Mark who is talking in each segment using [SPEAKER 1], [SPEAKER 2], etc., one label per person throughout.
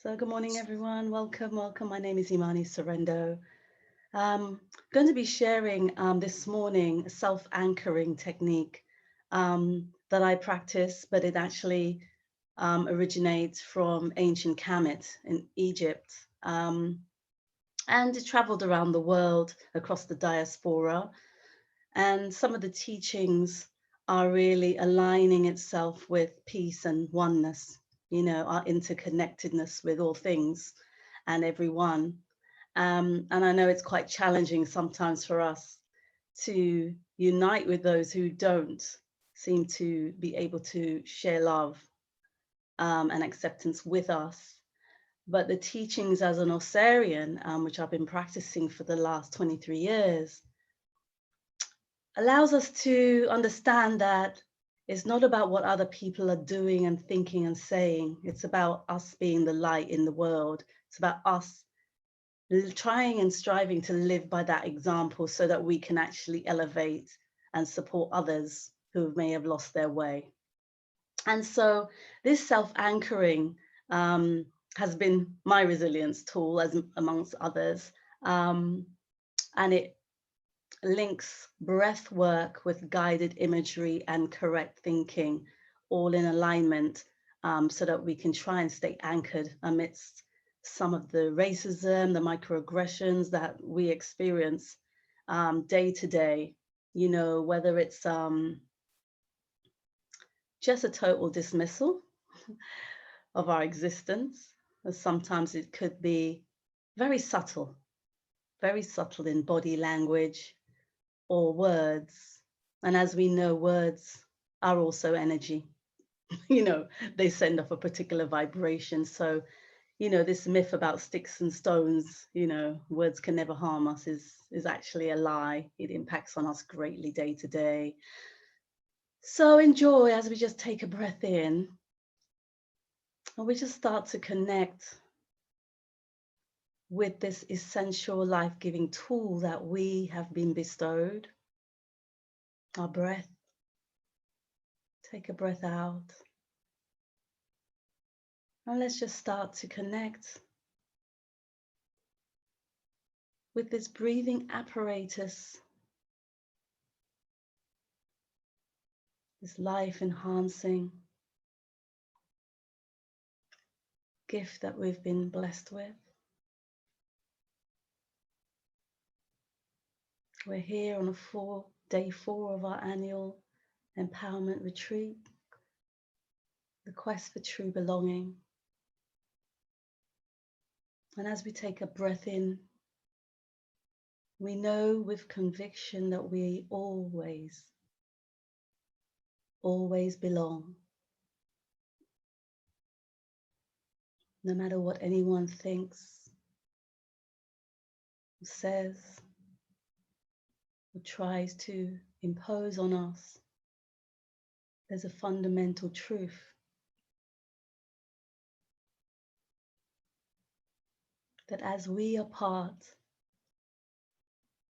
[SPEAKER 1] So good morning, everyone. Welcome, welcome. My name is Imani Sorhaindo. I'm going to be sharing this morning a self-anchoring technique that I practice, but it actually originates from ancient Kemet in Egypt. And it traveled around the world across the diaspora. And some of the teachings are really aligning itself with peace and oneness, our interconnectedness with all things and everyone. And I know it's quite challenging sometimes for us to unite with those who don't seem to be able to share love and acceptance with us. But the teachings as an Osirian, which I've been practicing for the last 23 years, allows us to understand that it's not about what other people are doing and thinking and saying. It's about us being the light in the world. It's about us trying and striving to live by that example so that we can actually elevate and support others who may have lost their way. And so this self-anchoring has been my resilience tool, as amongst others. And it links breath work with guided imagery and correct thinking, all in alignment, so that we can try and stay anchored amidst some of the racism, the microaggressions that we experience day to day, whether it's just a total dismissal of our existence, or sometimes it could be very subtle in body language or words. And as we know, words are also energy. They send off a particular vibration. So, this myth about sticks and stones, words can never harm us is actually a lie. It impacts on us greatly day to day. So enjoy as we just take a breath in and we just start to connect with this essential life-giving tool that we have been bestowed, our breath. Take a breath out. And let's just start to connect with this breathing apparatus, this life-enhancing gift that we've been blessed with. We're here on day four of our annual empowerment retreat, the quest for true belonging. And as we take a breath in, we know with conviction that we always belong. No matter what anyone thinks, says, or tries to impose on us, there's a fundamental truth that as we are part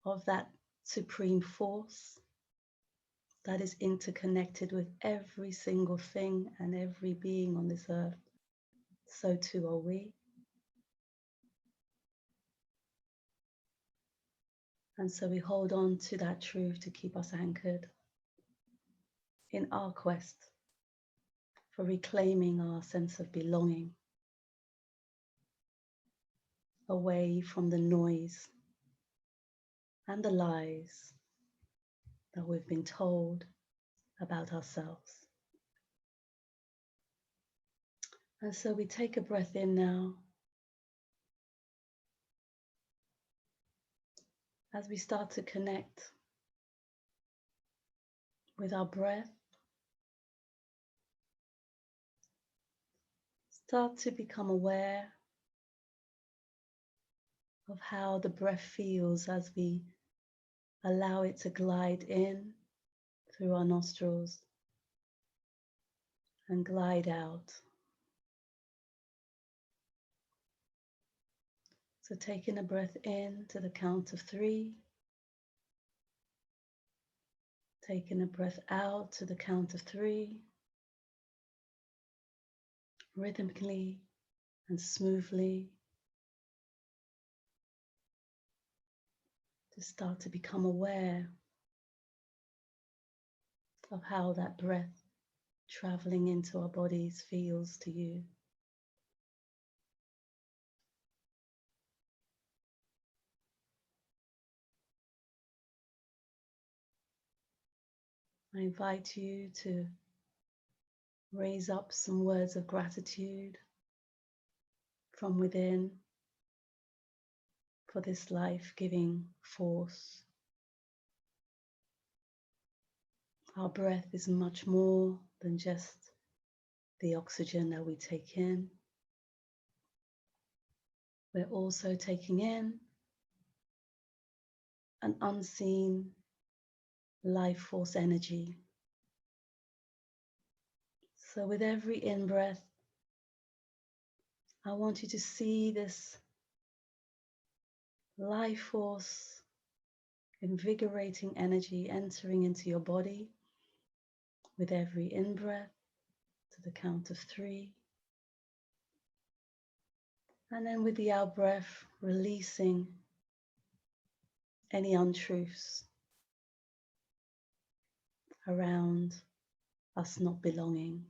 [SPEAKER 1] of that supreme force that is interconnected with every single thing and every being on this earth, so too are we. And so we hold on to that truth to keep us anchored in our quest for reclaiming our sense of belonging, away from the noise and the lies that we've been told about ourselves. And so we take a breath in now as we start to connect with our breath. Start to become aware of how the breath feels as we allow it to glide in through our nostrils and glide out. So taking a breath in to the count of 3, taking a breath out to the count of 3, rhythmically and smoothly to start to become aware of how that breath traveling into our bodies feels to you. I invite you to raise up some words of gratitude from within for this life-giving force. Our breath is much more than just the oxygen that we take in. We're also taking in an unseen life force energy. So with every in-breath, I want you to see this life force, invigorating energy entering into your body with every in-breath to the count of 3. And then with the out-breath, releasing any untruths around us not belonging.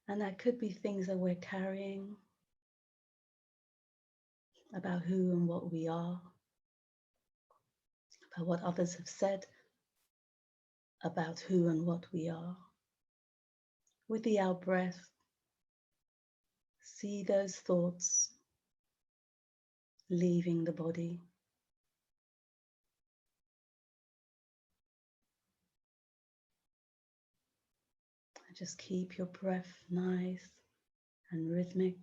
[SPEAKER 1] And that could be things that we're carrying about who and what we are, about what others have said about who and what we are. With the out-breath, see those thoughts leaving the body. And just keep your breath nice and rhythmic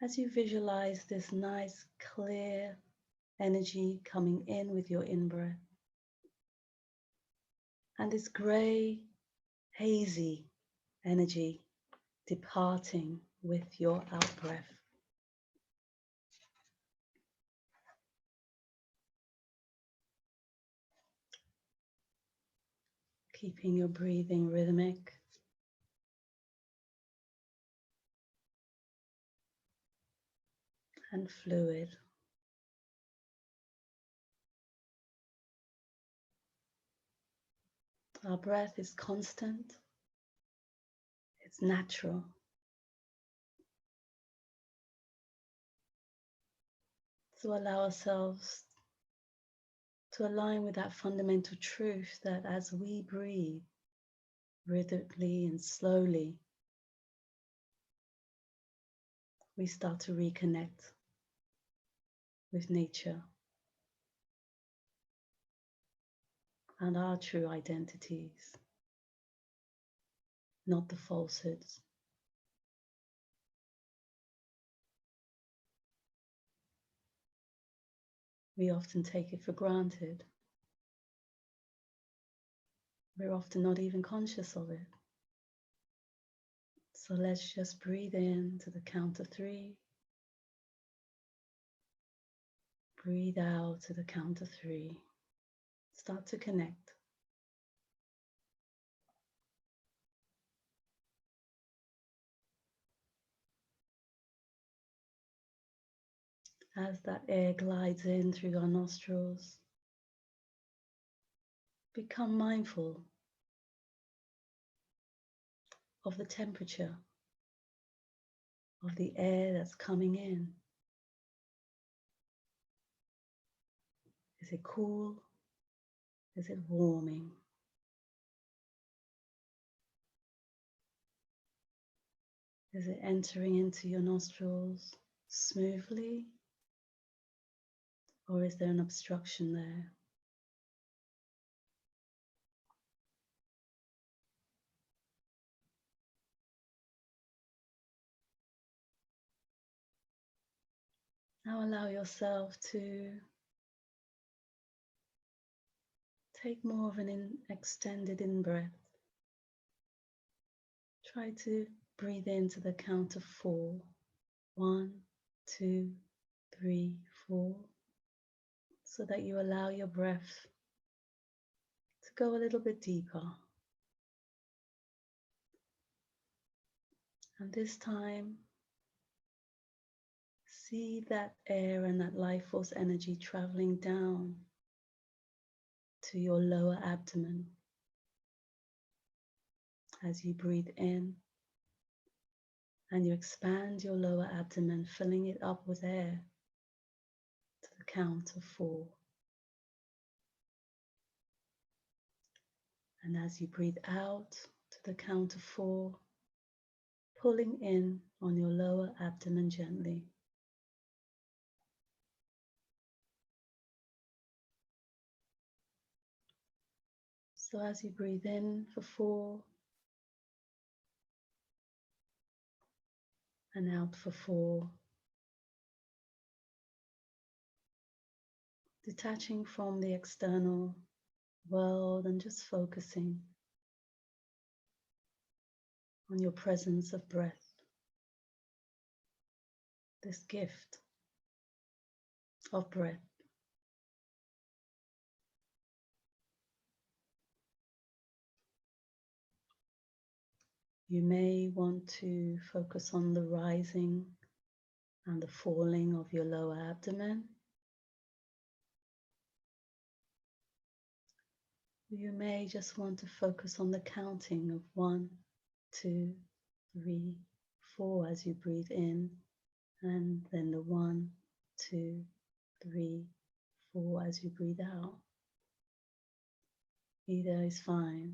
[SPEAKER 1] as you visualize this nice, clear energy coming in with your in-breath and this grey, hazy energy departing with your out-breath. Keeping your breathing rhythmic. And fluid. Our breath is constant, it's natural. So allow ourselves to align with that fundamental truth that as we breathe rhythmically and slowly, we start to reconnect with nature and our true identities, not the falsehoods. We often take it for granted. We're often not even conscious of it. So let's just breathe in to the count of 3. Breathe out to the count of 3. Start to connect. As that air glides in through our nostrils, become mindful of the temperature of the air that's coming in. Is it cool? Is it warming? Is it entering into your nostrils smoothly? Or is there an obstruction there? Now allow yourself to take more of an extended in-breath. Try to breathe into the count of 4. 1, 2, 3, 4. So that you allow your breath to go a little bit deeper. And this time, see that air and that life force energy traveling down to your lower abdomen as you breathe in, and you expand your lower abdomen, filling it up with air to the count of 4. And as you breathe out to the count of 4, pulling in on your lower abdomen gently. So as you breathe in for 4 and out for 4, detaching from the external world and just focusing on your presence of breath, this gift of breath. You may want to focus on the rising and the falling of your lower abdomen. You may just want to focus on the counting of 1, 2, 3, 4 as you breathe in, and then the 1, 2, 3, 4 as you breathe out. Either is fine.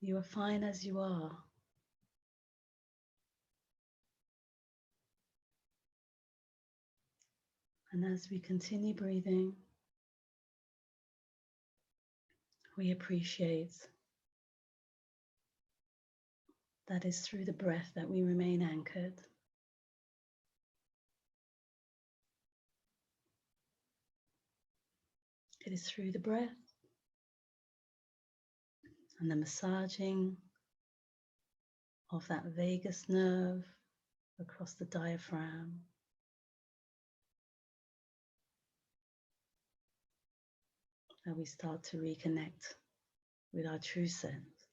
[SPEAKER 1] You are fine as you are. And as we continue breathing, we appreciate that is through the breath that we remain anchored. It is through the breath and the massaging of that vagus nerve across the diaphragm that we start to reconnect with our true sense,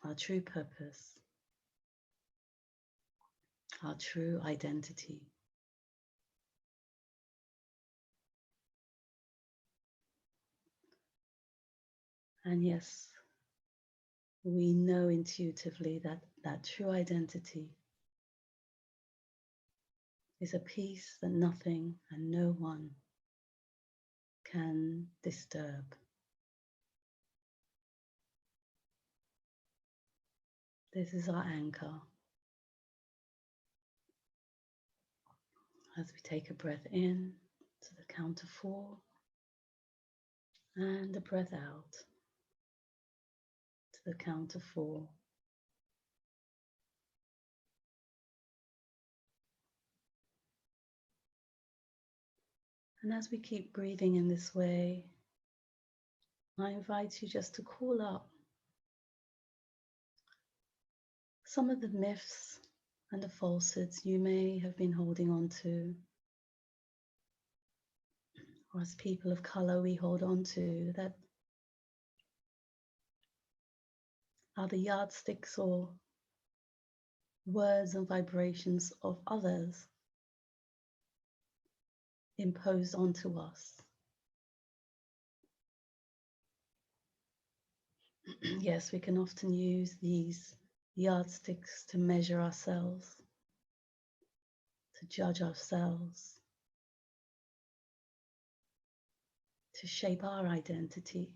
[SPEAKER 1] our true purpose, our true identity. And yes, we know intuitively that that true identity is a peace that nothing and no one can disturb. This is our anchor. As we take a breath in to the count of 4 and a breath out to the count of 4. And as we keep breathing in this way, I invite you just to call up some of the myths and the falsehoods you may have been holding on to, or as people of color we hold on to, that are the yardsticks or words and vibrations of others imposed onto us. Yes, we can often use these yardsticks to measure ourselves, to judge ourselves, to shape our identity.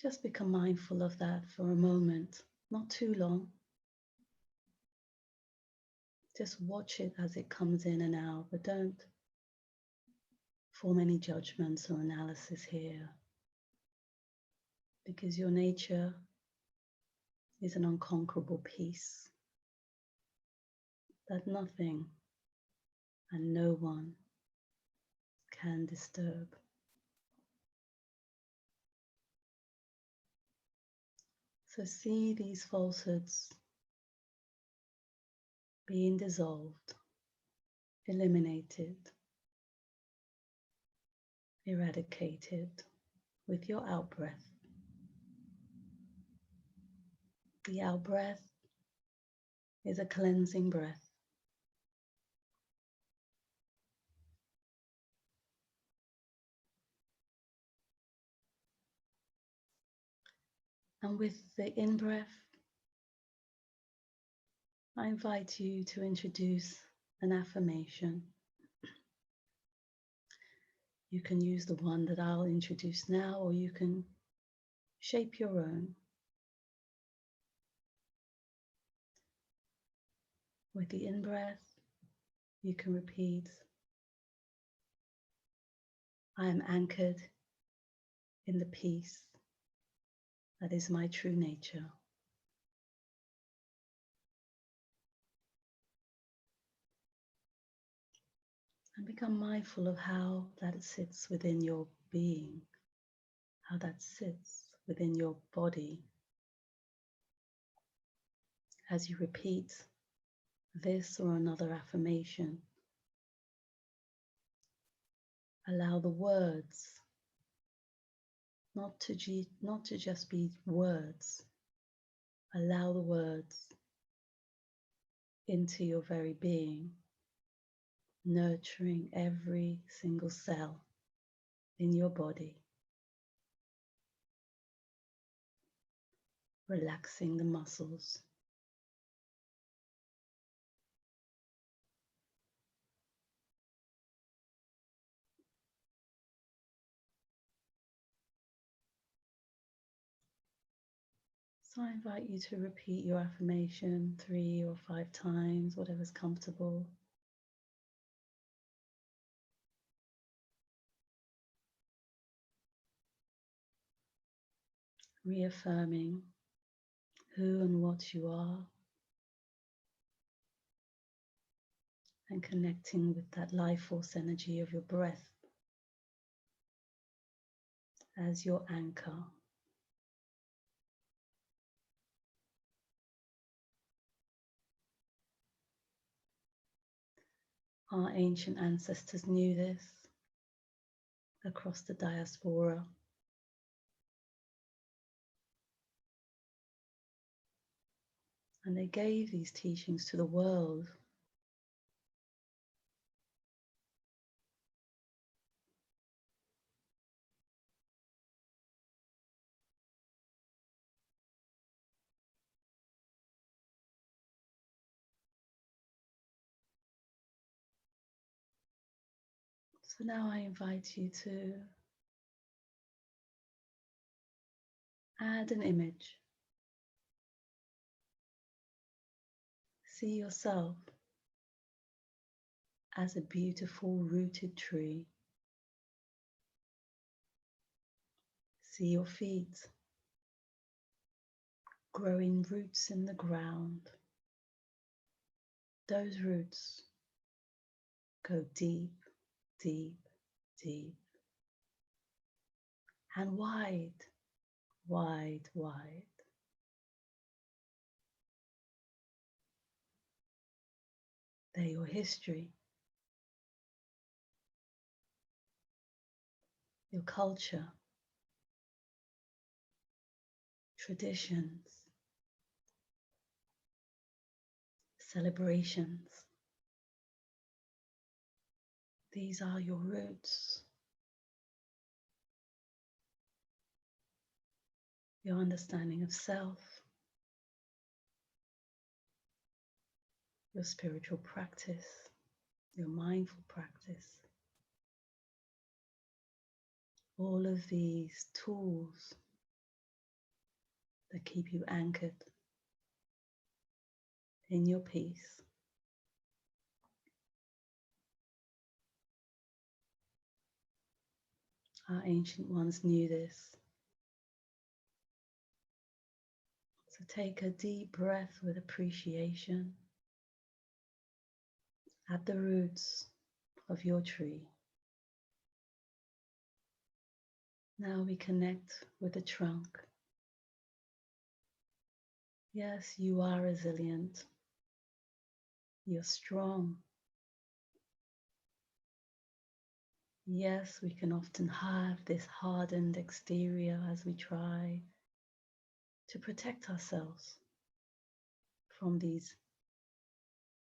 [SPEAKER 1] Just become mindful of that for a moment, not too long. Just watch it as it comes in and out, but don't form any judgments or analysis here, because your nature is an unconquerable peace that nothing and no one can disturb. So see these falsehoods being dissolved, eliminated, eradicated with your out-breath. The out-breath is a cleansing breath. And with the in-breath, I invite you to introduce an affirmation. You can use the one that I'll introduce now, or you can shape your own. With the in-breath, you can repeat, I am anchored in the peace that is my true nature. And become mindful of how that sits within your being, how that sits within your body. As you repeat this or another affirmation, allow the words not to just be words. Allow the words into your very being, nurturing every single cell in your body, relaxing the muscles. So I invite you to repeat your affirmation 3 or 5 times, whatever's comfortable. Reaffirming who and what you are, and connecting with that life force energy of your breath as your anchor. Our ancient ancestors knew this across the diaspora. And they gave these teachings to the world. So now I invite you to add an image. See yourself as a beautiful rooted tree. See your feet growing roots in the ground. Those roots go deep, deep, deep, and wide, wide, wide. They're your history, your culture, traditions, celebrations. These are your roots. Your understanding of self, your spiritual practice, your mindful practice. All of these tools that keep you anchored in your peace. Our ancient ones knew this. So take a deep breath with appreciation at the roots of your tree. Now we connect with the trunk. Yes, you are resilient. You're strong. Yes, we can often have this hardened exterior as we try to protect ourselves from these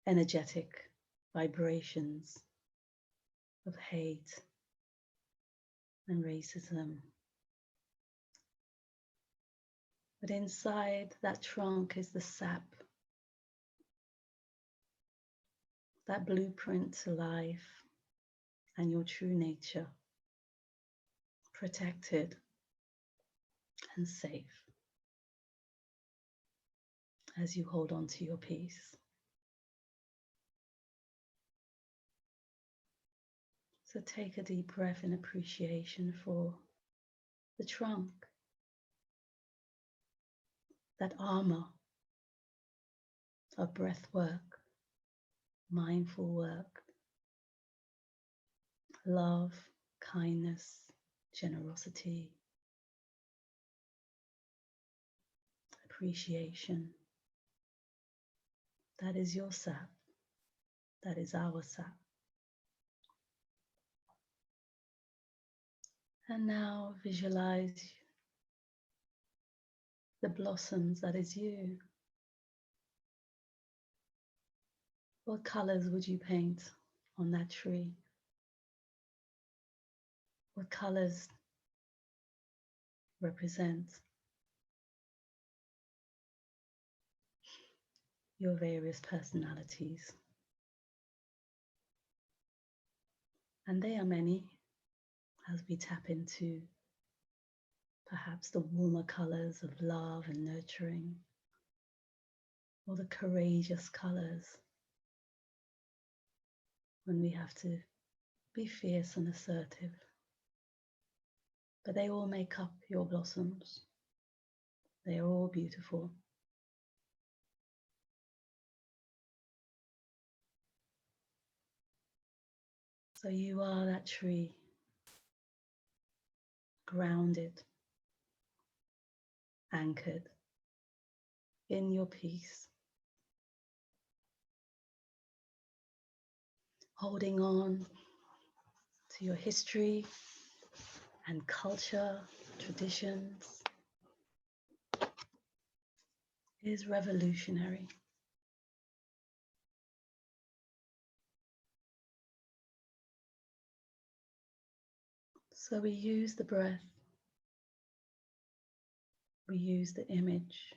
[SPEAKER 1] energetic vibrations of hate and racism. But inside that trunk is the sap, that blueprint to life and your true nature, protected and safe as you hold on to your peace. So take a deep breath in appreciation for the trunk, that armor of breath work, mindful work, love, kindness, generosity, appreciation. That is your sap. That is our sap. And now visualize the blossoms that is you. What colors would you paint on that tree? What colors represent your various personalities? And they are many, as we tap into perhaps the warmer colors of love and nurturing, or the courageous colors when we have to be fierce and assertive. But they all make up your blossoms. They are all beautiful. So you are that tree, grounded, anchored in your peace, holding on to your history and culture, traditions, is revolutionary. So we use the breath, we use the image,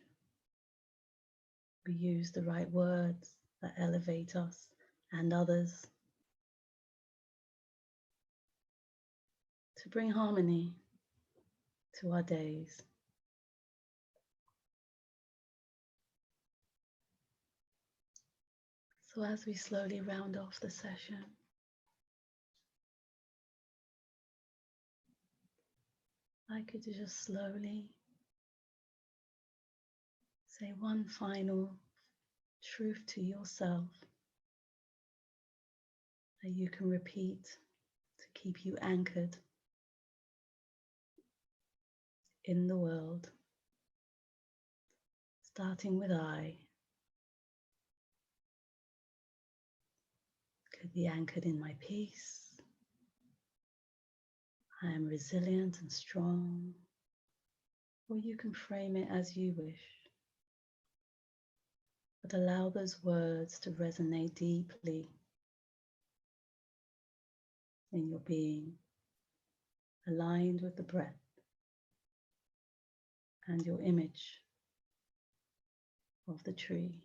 [SPEAKER 1] we use the right words that elevate us and others to bring harmony to our days. So as we slowly round off the session, I could just slowly say one final truth to yourself that you can repeat to keep you anchored in the world, starting with I. Could be anchored in my peace. I am resilient and strong. Or you can frame it as you wish. But allow those words to resonate deeply in your being, aligned with the breath and your image of the tree.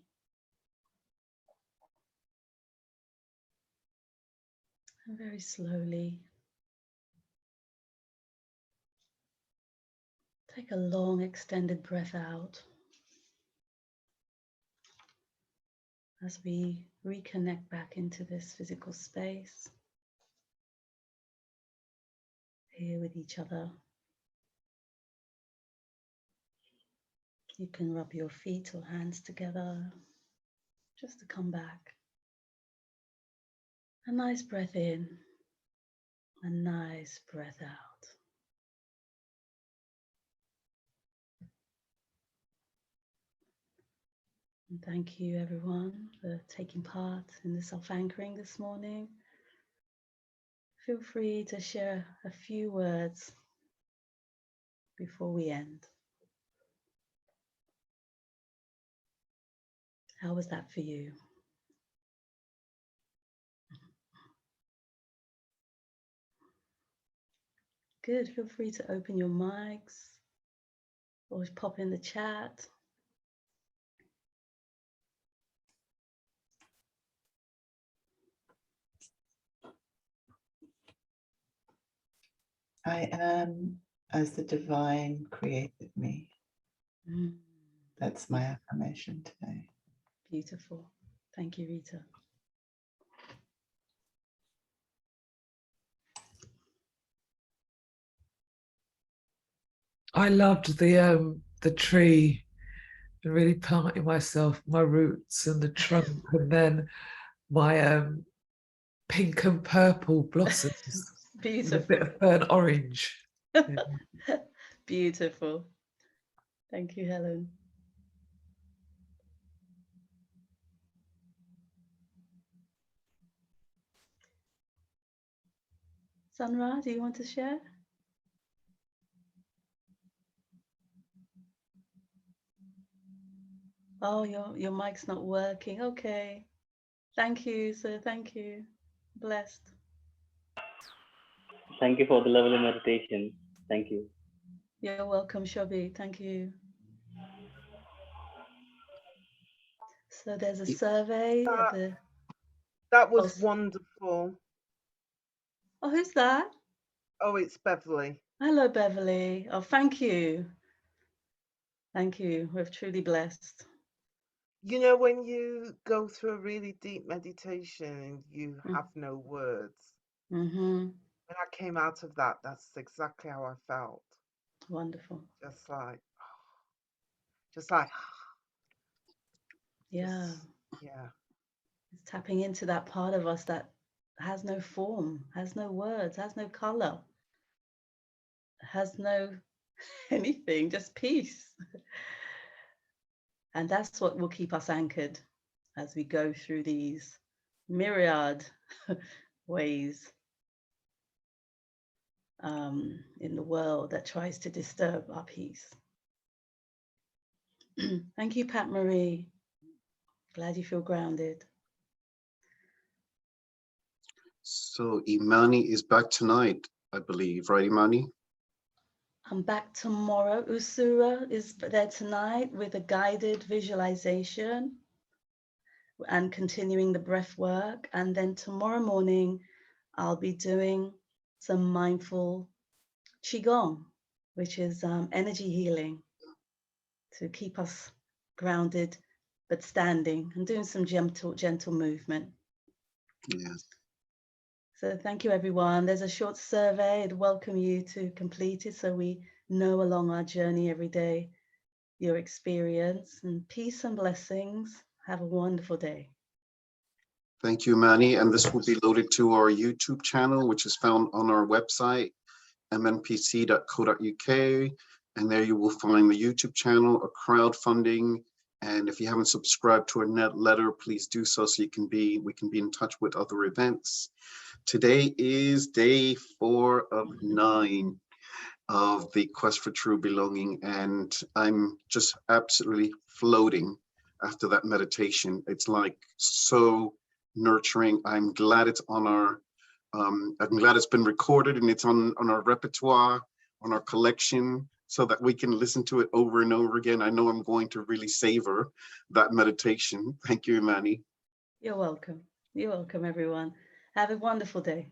[SPEAKER 1] And very slowly, take a long extended breath out as we reconnect back into this physical space, here with each other. You can rub your feet or hands together just to come back. A nice breath in, a nice breath out. And thank you everyone for taking part in the self-anchoring this morning. feel free to share a few words before we end. How was that for you? Good. Feel free to open your mics or pop in the chat.
[SPEAKER 2] I am as the divine created me. That's my affirmation today.
[SPEAKER 1] Beautiful. Thank you, Rita.
[SPEAKER 3] I loved the tree and really planting myself, my roots and the trunk, and then my pink and purple blossoms with a bit of burnt orange. Yeah.
[SPEAKER 1] Beautiful. Thank you, Helen. Sanra, do you want to share? Oh, your mic's not working. Okay. Thank you, sir. Thank you. Blessed.
[SPEAKER 4] Thank you for the lovely meditation. Thank you.
[SPEAKER 1] You're welcome, Shobi. Thank you. So there's a survey at the...
[SPEAKER 5] That was wonderful.
[SPEAKER 1] Oh, who's that?
[SPEAKER 5] Oh, it's Beverly.
[SPEAKER 1] Hello, Beverly. Oh, thank you. Thank you. We're truly blessed.
[SPEAKER 5] You know, when you go through a really deep meditation and you have no words, when I came out of that, that's exactly how I felt.
[SPEAKER 1] Wonderful.
[SPEAKER 5] Just like,
[SPEAKER 1] yeah.
[SPEAKER 5] Yeah.
[SPEAKER 1] It's tapping into that part of us that has no form, has no words, has no color, has no anything, just peace. And that's what will keep us anchored as we go through these myriad ways in the world that tries to disturb our peace. Thank you, Pat Marie. Glad you feel grounded.
[SPEAKER 6] So Imani is back tonight, I believe, right, Imani?
[SPEAKER 1] I'm back tomorrow. Usura is there tonight with a guided visualization and continuing the breath work. And then tomorrow morning, I'll be doing some mindful Qigong, which is energy healing to keep us grounded, but standing and doing some gentle movement.
[SPEAKER 6] Yes.
[SPEAKER 1] So thank you, everyone. There's a short survey. I'd welcome you to complete it so we know along our journey every day your experience, and peace and blessings. Have a wonderful day.
[SPEAKER 6] Thank you, Imani. And this will be loaded to our YouTube channel, which is found on our website, mnpc.co.uk. And there you will find the YouTube channel, a crowdfunding. And if you haven't subscribed to our newsletter, please do so we can be in touch with other events. Today is day 4 of 9 of the quest for true belonging, and I'm just absolutely floating after that meditation. It's like so nurturing. I'm glad it's on our I'm glad it's been recorded and it's on our repertoire, on our collection, so that we can listen to it over and over again. I know I'm going to really savor that meditation. Thank you, Imani.
[SPEAKER 1] You're welcome. You're welcome, everyone. Have a wonderful day.